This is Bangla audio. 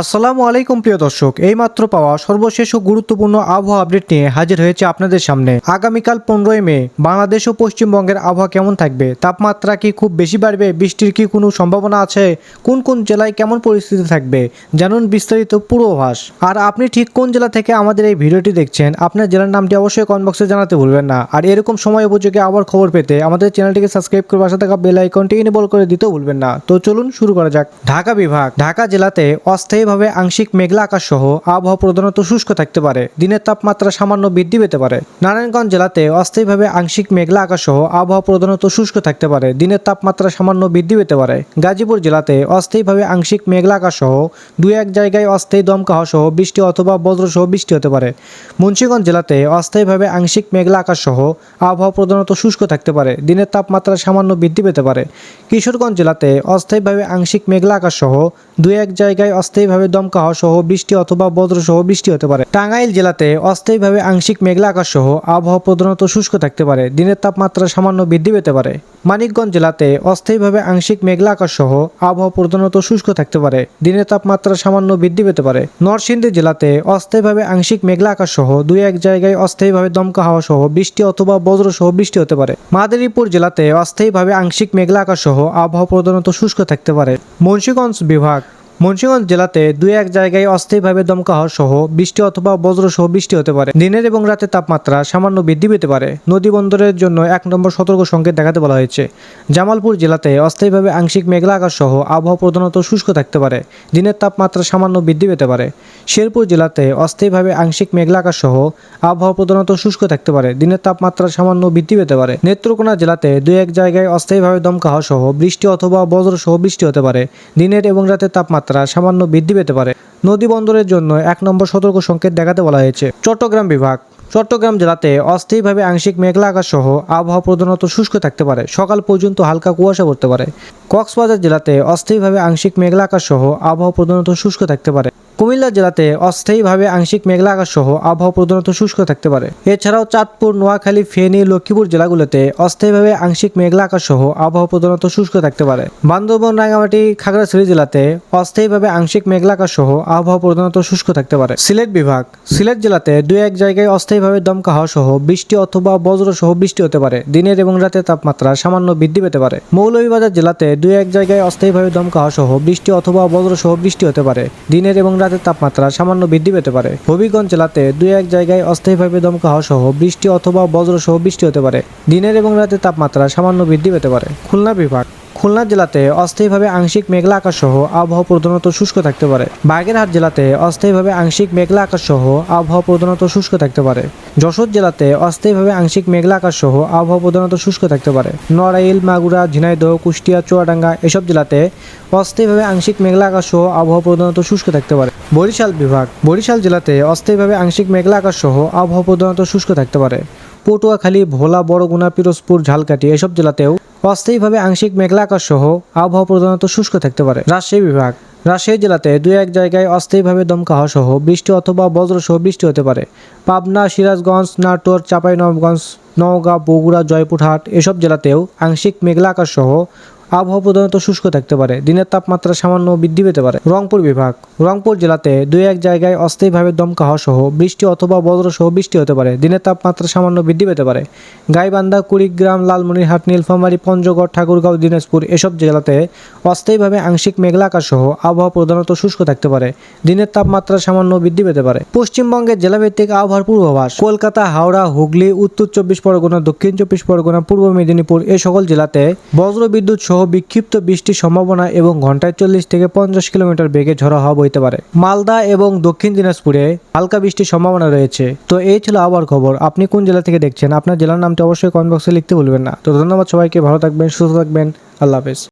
আসসালামু আলাইকুম প্রিয় দর্শক, এইমাত্র পাওয়া সর্বশেষ ও গুরুত্বপূর্ণ আবহাওয়া আপডেট নিয়ে হাজির হয়েছে আপনাদের সামনে। আগামীকাল 15ই মে বাংলাদেশ ও পশ্চিমবঙ্গের আবহাওয়া কেমন থাকবে, তাপমাত্রা কি খুব বেশি বাড়বে, বৃষ্টির কি কোনো সম্ভাবনা আছে, কোন কোন জেলায় কেমন পরিস্থিতি থাকবে, জানুন বিস্তারিত পূর্বাভাস। আর আপনি ঠিক কোন জেলা থেকে আমাদের এই ভিডিওটি দেখছেন, আপনার জেলার নামটি অবশ্যই কমেন্ট বক্সে জানাতে ভুলবেন না। আর এরকম সময় উপযোগী আবহাওয়ার খবর পেতে আমাদের চ্যানেলটিকে সাবস্ক্রাইব করে পাশে থাকা বেল আইকনটি এনেবল করে দিতেও ভুলবেন না। তো চলুন শুরু করা যাক। ঢাকা বিভাগ। ঢাকা জেলাতে অস্থায়ীভাবে আংশিক মেঘলা আকাশ সহ আবহাওয়া প্রধানত শুষ্ক থাকতে পারে, দিনের তাপমাত্রা সামান্য বৃদ্ধি পেতে পারে। নারায়ণগঞ্জ জেলাতে অস্থায়ীভাবে আংশিক মেঘলা আকাশ সহ আবহাওয়া প্রধানত শুষ্ক থাকতে পারে, দিনের তাপমাত্রা সামান্য বৃদ্ধি পেতে পারে। গাজীপুর জেলাতে অস্থায়ীভাবে আংশিক মেঘলা আকাশ সহ দুই এক জায়গায় অস্থায়ী দমকা হওয়া সহ বৃষ্টি অথবা বজ্র সহ বৃষ্টি হতে পারে। মুন্সিগঞ্জ জেলাতে অস্থায়ীভাবে আংশিক মেঘলা আকাশ সহ আবহাওয়া প্রধানত শুষ্ক থাকতে পারে, দিনের তাপমাত্রা সামান্য বৃদ্ধি পেতে পারে। কিশোরগঞ্জ জেলাতে অস্থায়ীভাবে আংশিক মেঘলা আকাশ সহ দুই এক জায়গায় অস্থায়ীভাবে দমকা হওয়া সহ বৃষ্টি অথবা বজ্র সহ বৃষ্টি হতে পারে। টাঙ্গাইল জেলাতে অস্থায়ীভাবে আংশিক মেঘলা আকাশ সহ আবহাওয়া প্রধানত শুষ্ক থাকতে পারে, দিনের তাপমাত্রা সামান্য বৃদ্ধি পেতে পারে। মানিকগঞ্জ জেলাতে অস্থায়ীভাবে আংশিক মেঘলা আকাশ সহ আবহাওয়া প্রধানত শুষ্ক থাকতে পারে, দিনের তাপমাত্রা সামান্য বৃদ্ধি পেতে পারে। নরসিংদী জেলাতে অস্থায়ীভাবে আংশিক মেঘলা আকাশ সহ দুই এক জায়গায় অস্থায়ীভাবে দমকা হাওয়া সহ বৃষ্টি অথবা বজ্র সহ বৃষ্টি হতে পারে। মাদারীপুর জেলাতে অস্থায়ীভাবে আংশিক মেঘলা আকাশ সহ আবহাওয়া প্রধানত শুষ্ক থাকতে পারে। মুন্সিগঞ্জ বিভাগ। মুন্সিগঞ্জ জেলাতে দুই এক জায়গায় অস্থায়ীভাবে দমকা হওয়া সহ বৃষ্টি অথবা বজ্র সহ বৃষ্টি হতে পারে, দিনের এবং রাতের তাপমাত্রা সামান্য বৃদ্ধি পেতে পারে। নদী বন্দরের জন্য 1 নম্বর সতর্ক সংকেত দেখাতে বলা হয়েছে। জামালপুর জেলাতে অস্থায়ীভাবে আংশিক মেঘলা আকাশ সহ আবহাওয়া প্রধানত শুষ্ক থাকতে পারে, দিনের তাপমাত্রা সামান্য বৃদ্ধি পেতে পারে। শেরপুর জেলাতে অস্থায়ীভাবে আংশিক মেঘলা আকাশ সহ আবহাওয়া প্রধানত শুষ্ক থাকতে পারে, দিনের তাপমাত্রা সামান্য বৃদ্ধি পেতে পারে। নেত্রকোনা জেলাতে দুই এক জায়গায় অস্থায়ীভাবে দমকা হওয়া সহ বৃষ্টি অথবা বজ্র সহ বৃষ্টি হতে পারে, দিনের এবং রাতের তাপমাত্রা সামান্য বৃদ্ধি পেতে পারে। নদী বন্দরের জন্য 1 নম্বর সতর্ক সংকেত দেখাতে বলা হয়েছে। চট্টগ্রাম বিভাগ। চট্টগ্রাম জেলাতে অস্থায়ীভাবে আংশিক মেঘলা আকাশ সহ আবহাওয়া প্রধানত শুষ্ক থাকতে পারে, সকাল পর্যন্ত হালকা কুয়াশা পড়তে পারে। কক্সবাজার জেলাতে অস্থায়ীভাবে আংশিক মেঘলা আকাশ সহ আবহাওয়া প্রধানত শুষ্ক থাকতে পারে। কুমিল্লা জেলাতে অস্থায়ীভাবে আংশিক মেঘলা আকাশ সহ আবহাওয়া প্রধানত শুষ্ক থাকতে পারে। এছাড়াও চাঁদপুর, নোয়াখালী, ফেনী, লক্ষ্মীপুর জেলাগুলোতে অস্থায়ীভাবে আংশিক মেঘলা আকাশ সহ আবহাওয়া প্রধানত শুষ্ক থাকতে পারে। বান্দরবান, রাঙ্গামাটি, খাগড়াছড়ি জেলাতে অস্থায়ীভাবে আংশিক মেঘলা আকাশ সহ আবহাওয়া প্রধানত শুষ্ক থাকতে পারে। সিলেট বিভাগ। সিলেট জেলাতে দুই এক জায়গায় অস্থায়ীভাবে দমকা হওয়া সহ বৃষ্টি অথবা বজ্র সহ বৃষ্টি হতে পারে, দিনের এবং রাতের তাপমাত্রা সামান্য বৃদ্ধি পেতে পারে। মৌলভীবাজার জেলাতে দুই এক জায়গায় অস্থায়ীভাবে দমকা হওয়া সহ বৃষ্টি অথবা বজ্র সহ বৃষ্টি হতে পারে, দিনের এবং রাতের তাপমাত্রা সামান্য বৃদ্ধি পেতে পারে। হবিগঞ্জ জেলাতে দুই এক জায়গায় অস্থায়ীভাবে দমকা হওয়া সহ বৃষ্টি অথবা বজ্র সহ বৃষ্টি হতে পারে, দিনের এবং রাতের তাপমাত্রা সামান্য বৃদ্ধি পেতে পারে। খুলনা বিভাগ। খুলনা জেলাতে অস্থায়ীভাবে আংশিক মেঘলা আকাশ সহ আবহাওয়া প্রধানত শুষ্ক থাকতে পারে। বাগেরহাট জেলাতে অস্থায়ীভাবে আংশিক মেঘলা আকাশ সহ আবহাওয়া প্রধানত শুষ্ক থাকতে পারে। যশোর জেলাতে অস্থায়ীভাবে আংশিক মেঘলা আকাশ সহ আবহাওয়া প্রধানত শুষ্ক থাকতে পারে। নড়াইল, মাগুরা, ঝিনাইদহ, কুষ্টিয়া, চুয়াডাঙ্গা এসব জেলাতে অস্থায়ীভাবে আংশিক মেঘলা আকাশ সহ আবহাওয়া প্রধানত শুষ্ক থাকতে পারে। বরিশাল বিভাগ। বরিশাল জেলাতে অস্থায়ীভাবে আংশিক মেঘলা আকাশ সহ আবহাওয়া প্রধানত শুষ্ক থাকতে পারে। পটুয়াখালী, ভোলা, বরগুনা, পিরোজপুর, ঝালকাঠি এসব জেলাতেও অস্থায়ীভাবে আংশিক মেঘলা আকাশ সহ আবহাওয়া প্রধানত শুষ্ক থাকতে পারে। রাজশাহী বিভাগ। রাজশাহী জেলাতে দুই এক জায়গায় অস্থায়ীভাবে দমকা হওয়া সহ বৃষ্টি অথবা বজ্র সহ বৃষ্টি হতে পারে। পাবনা, সিরাজগঞ্জ, নাটোর, চাঁপাইনবাবগঞ্জ, নওগাঁ, বগুড়া, জয়পুরহাট এসব জেলাতেও আংশিক মেঘলা আকাশ সহ আবহাওয়া প্রধানত শুষ্ক থাকতে পারে, দিনের তাপমাত্রা সামান্য বৃদ্ধি পেতে পারে। রংপুর বিভাগ। রংপুর জেলাতে দুই এক জায়গায় অস্থায়ীভাবে দমকা হওয়া সহ বৃষ্টি অথবা বজ্র সহ বৃষ্টি হতে পারে, দিনের তাপমাত্রা সামান্য বৃদ্ধি পেতে পারে। গাইবান্ধা, কুড়িগ্রাম, লালমনিরহাট, নীলফামারী, পঞ্চগড়, ঠাকুরগাঁও, দিনাজপুর এসব জেলাতে অস্থায়ীভাবে আংশিক মেঘলা আকাশ সহ আবহাওয়া প্রধানত শুষ্ক থাকতে পারে, দিনের তাপমাত্রা সামান্য বৃদ্ধি পেতে পারে। পশ্চিমবঙ্গের জেলাভিত্তিক আবহাওয়ার পূর্বাভাস। কলকাতা, হাওড়া, হুগলি, উত্তর 24 পরগনা, দক্ষিণ 24 পরগনা, পূর্ব মেদিনীপুর এ সকল জেলাতে বজ্র বিদ্যুৎ সহ বিক্ষিপ্ত বৃষ্টির সম্ভাবনা এবং ঘন্টায় 40 থেকে 50 কিলোমিটার বেগে ঝড়ো হাওয়া বইতে পারে। মালদা এবং দক্ষিণ দিনাজপুরে হালকা বৃষ্টির সম্ভাবনা রয়েছে। তো এই ছিল আবহাওয়ার খবর। আপনি কোন জেলা থেকে দেখছেন, আপনার জেলার নামটি অবশ্যই কমেন্ট বক্সে লিখতে ভুলবেন না। তো ধন্যবাদ সবাইকে, ভালো থাকবেন, সুস্থ থাকবেন, আল্লাহ হাফেজ।